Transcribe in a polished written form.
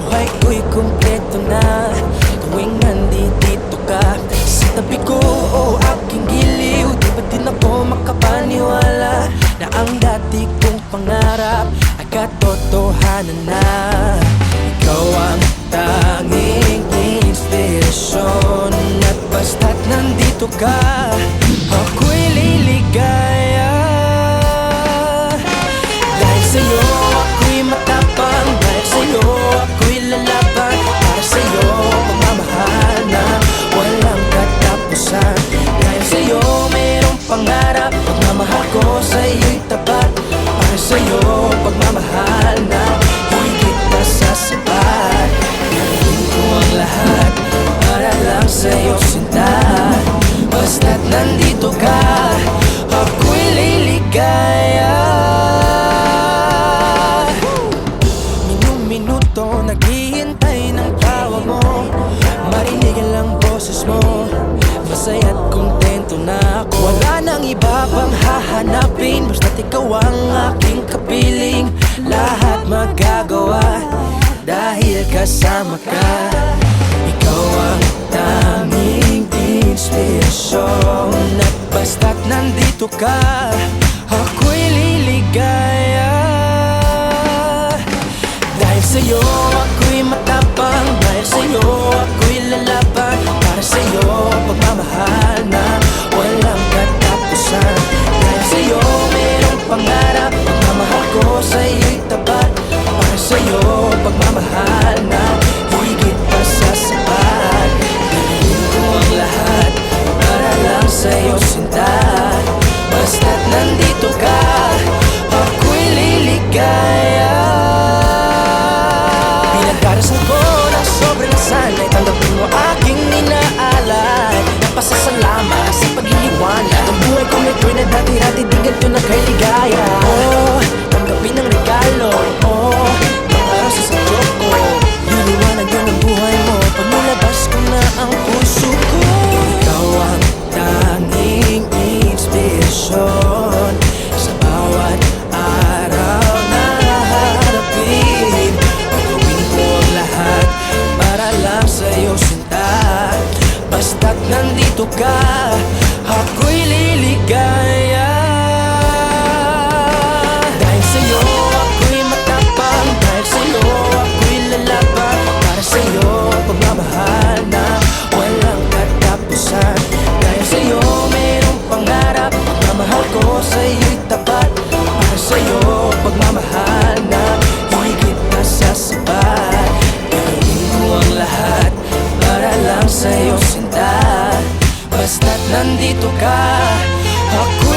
buhay ko'y kumpleto na tuwing nandito ka sa tabi ko. O aking giliw, di ba din ako makapaniwala na ang dati kong pangarap ay katotohanan na. Ikaw ang tanging inspirasyon, at basta't nandito ka, ako'y liligaya. Dahil sa'yo ako'y matapang, dahil sa'yo ako'y lalaban, para sa'yo pagmamahal na walang katapusan. Dahil sa'yo mayroong pangarap, pagmamahal ko sa'yo'y tapat, para sa'yo pagmamahal na higit pa sa sapat. Gagawin ko ang lahat para lang sa'yo sinta, basta't nandito ka, ako'y liligaya. Minuto naghihintay ng tawag mo, marinig ang boses mo, masaya't kontento na ako. Wala nang iba pang hahanapin, basta't ikaw ang aking kapiling. Lahat magagawa dahil kasama ka. Ikaw ang tanging inspirasyon, at basta't nandito ka, ako'y liligaya. Dahil sa'yo ako'y matapang, dahil sa'yo ako'y lalaban, para sa'yo pagmamahal na walang katapusan. Dahil sa'yo mayroong pangarap, pagmamahal ko sa'yo'y tapat, para sa'yo pagmamahal na higit pa sa sapat. Gagawin ko ang lahat para lang sa'yo sinta, basta't nandito ka, ako'y liligaya. Pinagdarasal ko ng sobrang sanay, tanggapin mo aking inaalay, napasasalamat sa pag-iliwanag. Ang buhay ko may tuwi na dati-dati, di ganito na kay ligaya. Oh, tanggapin ang regalo, oh, para sa sadyo ko. Liliwanag yun ang buhay mo pag nilabas ko na ang puso ko. Ikaw ang tanging inspirasyon sa bawat araw na harapin. Gagawin ko ang lahat para lang sa'yo sinta, basta't nandito ka, ako'y liligaya. Dahil sa'yo ako'y matapang, dahil sa'yo ako'y lalaban, para sa'yo pagmamahal na walang katapusan. Dahil sa'yo mayroong pangarap, pagmamahal ko sa'yo'y tapat, para sa'yo pagmamahal na higit pa sa sapat. Gagawin ko ang lahat para lang sa'yo sinta, basta't nandito ka, ako